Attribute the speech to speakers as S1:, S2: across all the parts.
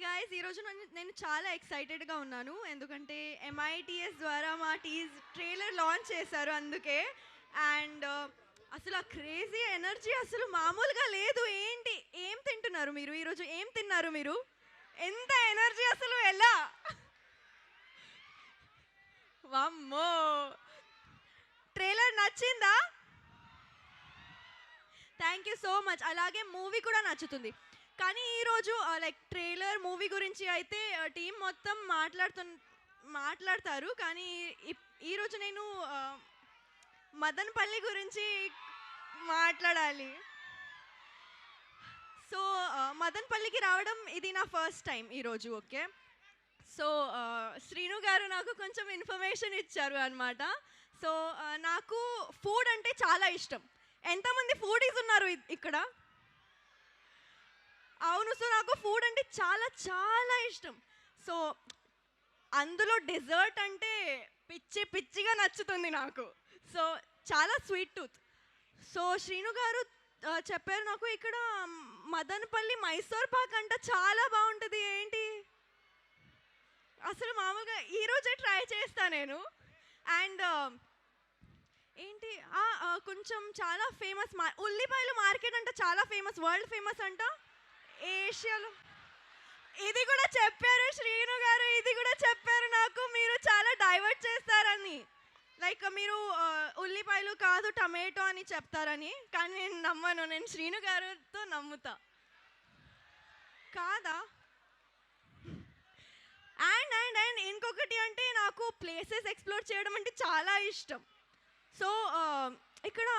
S1: Guys, ఈరోజు నేను చాలా ఎక్సైటెడ్గా ఉన్నాను. ఎందుకంటే MITS ద్వారా మా ట్రైలర్ లాంచ్ చేశారు అందుకే. అండ్ అసలు ఆ క్రేజీ ఎనర్జీ అసలు మామూలుగా లేదు. ఏంటి, ఏం తింటున్నారు మీరు ఈరోజు? ఏం తిన్నారు మీరు? ఎంత ఎనర్జీ అసలు! ఎలా? వామ్మో! ట్రైలర్ నచ్చిందా? Thank you so much. అలాగే మూవీ కూడా నచ్చుతుంది. కానీ ఈరోజు లైక్ ట్రైలర్ మూవీ గురించి అయితే టీం మొత్తం మాట్లాడతారు. కానీ ఈరోజు నేను మదనపల్లి గురించి మాట్లాడాలి. సో మదనపల్లికి రావడం ఇది నా ఫస్ట్ టైం ఈరోజు. ఓకే, సో శ్రీను గారు నాకు కొంచెం ఇన్ఫర్మేషన్ ఇచ్చారు అనమాట. సో నాకు ఫుడ్ అంటే చాలా ఇష్టం. ఎంతమంది ఫుడీస్ ఉన్నారు ఇక్కడ? అవును. సో నాకు ఫుడ్ అంటే చాలా చాలా ఇష్టం. సో అందులో డెజర్ట్ అంటే పిచ్చి పిచ్చిగా నచ్చుతుంది నాకు. సో చాలా స్వీట్ టూత్. సో శ్రీను గారు చెప్పారు నాకు ఇక్కడ మదనపల్లి మైసూర్ పాక్ అంట చాలా బాగుంటుంది. ఏంటి అసలు మామూలుగా ఈరోజే ట్రై చేస్తా నేను. అండ్ ఏంటి కొంచెం చాలా ఫేమస్ ఉల్లిపాయలు మార్కెట్ అంట, చాలా ఫేమస్, వరల్డ్ ఫేమస్ అంట ఏషియాలో. ఇది కూడా చెప్పారు శ్రీను గారు, ఇది కూడా చెప్పారు నాకు మీరు చాలా డైవర్ట్ చేస్తారని. లైక్ మీరు ఉల్లిపాయలు కాదు టమాటో అని చెప్తారని. కానీ నేను నమ్మను, నేను శ్రీను గారితో నమ్ముతా. కాదా? అండ్ అండ్ అండ్ ఇంకొకటి అంటే నాకు ప్లేసెస్ ఎక్స్ప్లోర్ చేయడం అంటే చాలా ఇష్టం. సో ఇక్కడ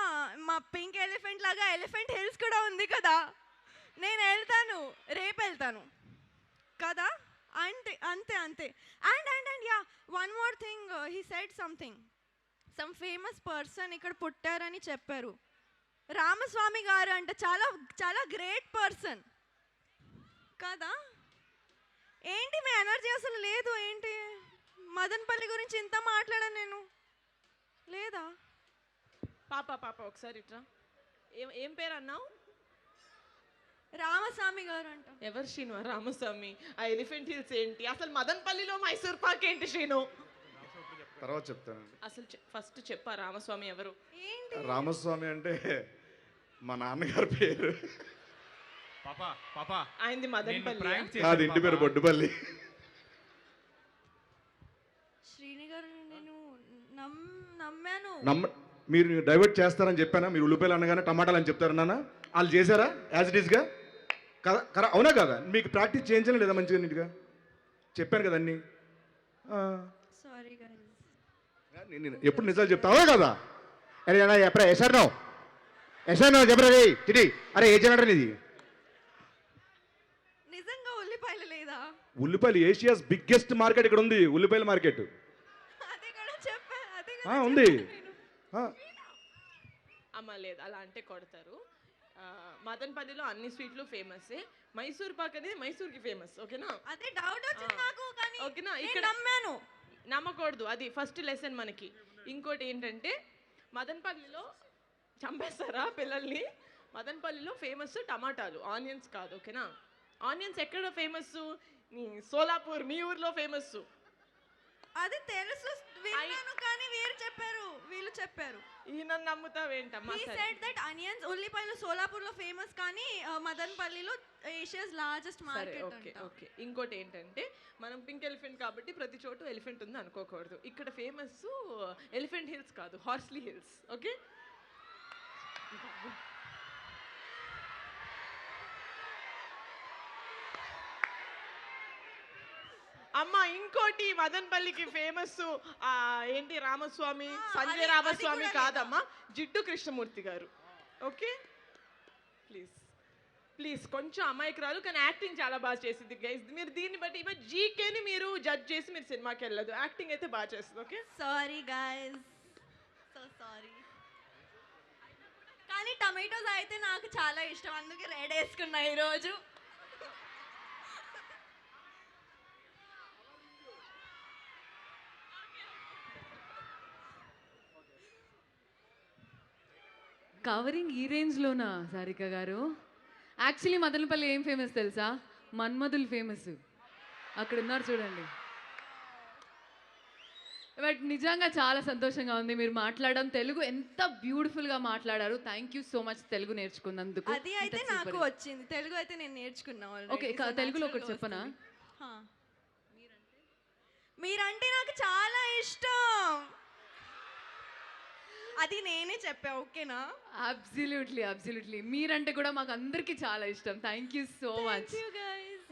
S1: మా పింక్ ఎలిఫెంట్ లాగా ఎలిఫెంట్ హిల్స్ కూడా ఉంది కదా, నేను వెళ్తాను, రేపు వెళ్తాను కదా. అంతే అంతే అంతే. And and and yeah, one more thing, he said something, some famous person ఇక్కడ పుట్టారని చెప్పారు. రామస్వామి గారు అంటే చాలా చాలా గ్రేట్ పర్సన్ కదా. ఏంటి మీ ఎనర్జీ అసలు లేదు? ఏంటి మదనపల్లి గురించి ఇంత మాట్లాడాను నేను, లేదా?
S2: పాప ఒకసారి ఇట్రా. ఏం పేరు అన్నావు?
S1: రామస్వామి గారు అంట.
S2: ఎవరు శ్రీను? రామస్వామి. ఆ ఎలిఫెంట్ హిల్స్ ఏంటి? అసలు మదనపల్లిలో మైసూర్ పాక్ ఏంటి శ్రీను?
S3: తర్వాత చెప్తాను.
S2: అసలు ఫస్ట్ చెప్పా రామస్వామి ఎవరు?
S1: ఏంటి
S3: రామస్వామి అంటే మా నాన్నగారి పేరు.
S2: ఆయనది మదనపల్లి.
S3: అది ఇంటి పేరు బొడ్డుపల్లి.
S1: శ్రీని గారు నేను నమ్మాను.
S3: మీరు డైవర్ట్ చేస్తారని చెప్పానా? మీరు ఉల్లిపాయలు అనగానే టమాటాలు అని చెప్తారు నాన్న. వాళ్ళు చేశారా యాజ్ ఇట్ ఈస్గా? కదా, అవునా కదా? మీకు ప్రాక్టీస్ చేయించలే లేదా మంచిగా నీట్గా? చెప్పాను కదా అన్నీ.
S1: Sorry guys.
S3: నేను ఎప్పుడు నిజాలు చెప్తావా కదా? అరే ఎప్పుడా ఎసర్నో చెప్పరా రే చిటి. అరే ఏ జనరా ఇది?
S1: నిజంగా ఉల్లిపాయలు లేదా?
S3: ఉల్లిపాయలు ఏషియాస్ బిగ్గెస్ట్ మార్కెట్ ఇక్కడ ఉంది, ఉల్లిపాయల మార్కెట్.
S1: అది కూడా చెప్పా,
S3: ఉంది.
S2: అమ్మ లేదు, అలా అంటే కొడతారు. మదనపల్లిలో అన్ని స్వీట్లు ఫేమస్. మైసూర్ పాక్ అనేది మైసూర్కి ఫేమస్. ఓకేనా?
S1: అదే డౌట్ వచ్చింది నాకు. కానీ
S2: ఓకేనా,
S1: ఇక్కడ
S2: ఇక్కడ
S1: నమ్మాను.
S2: నమ్మకూడదు, అది ఫస్ట్ లెసన్ మనకి. ఇంకోటి ఏంటంటే మదనపల్లిలో చంపేస్తారా పిల్లల్ని. మదనపల్లిలో ఫేమస్ టమాటాలు, ఆనియన్స్ కాదు. ఓకేనా? ఆనియన్స్ ఎక్కడ ఫేమస్? సోలాపూర్, మీ ఊర్లో ఫేమస్.
S1: అది తెలుసు, విన్నాను. కానీ వీళ్ళు చెప్పారు.
S2: ఈయన నమ్ముతావేంటమ్మా?
S1: He said that onions, ఉల్లిపాయలు సోలాపూర్లో ఫేమస్, కానీ మదనపల్లిలో ఏషియాస్ లార్జెస్ట్ మార్కెట్
S2: ఓకే
S1: అంట.
S2: ఓకే. ఇంకోటి ఏంటంటే మనం పింక్ ఎలిఫెంట్ కాబట్టి ప్రతి చోటు ఎలిఫెంట్ ఉంది అనుకోకూడదు. ఇక్కడ ఫేమస్ ఎలిఫెంట్ హిల్స్ కాదు, హార్స్లీ హిల్స్. ఓకే? అమ్మ ఇంకోటి మదనపల్లికి ఫేమస్ ఏంటి? రామస్వామి, సంజయ్ రామస్వామి కాదమ్మా, జిడ్డు కృష్ణమూర్తి గారు. Okay, please please. కొంచెం అమాయకురాలు కానీ యాక్టింగ్ చాలా బాగా చేసింది గైస్. మీరు దీన్ని బట్టి ఇవ్వ జీకేని మీరు జడ్జ్ చేసి మీరు సినిమాకి వెళ్ళదు, యాక్టింగ్ అయితే బాగా చేస్తుంది. Okay,
S1: sorry guys, so sorry. కానీ టమాటోస్ అయితే నాకు చాలా ఇష్టం, అందుకే రెడ్ వేసుకున్నా ఈరోజు.
S4: కవరింగ్ ఈ రేంజ్లోనా సారిక గారు? యాక్చువల్లీ మదనపల్లి ఏం ఫేమస్ తెలుసా? మన్మధులు ఫేమస్. అక్కడ ఉన్నారు చూడండి. బట్ నిజంగా చాలా సంతోషంగా ఉంది మీరు మాట్లాడడం. తెలుగు ఎంత బ్యూటిఫుల్గా మాట్లాడారు. Thank you so much Telugu నేర్చుకున్నందుకు.
S1: అది అయితే నాకు వచ్చింది, తెలుగు అయితే నేను నేర్చుకున్నా already.
S4: ఓకే,
S1: So
S4: తెలుగులో ఒకటి
S1: naturally
S4: చెప్పనా?
S1: వస్తుంది. హా. మీరంటే నాకు చాలా ఇష్టం, అది నేనే చెప్పా, ఓకేనా?
S4: అబ్సల్యూట్లీ మీరంటే కూడా మాకు అందరికీ చాలా ఇష్టం. Thank you so much.
S1: Thank you guys.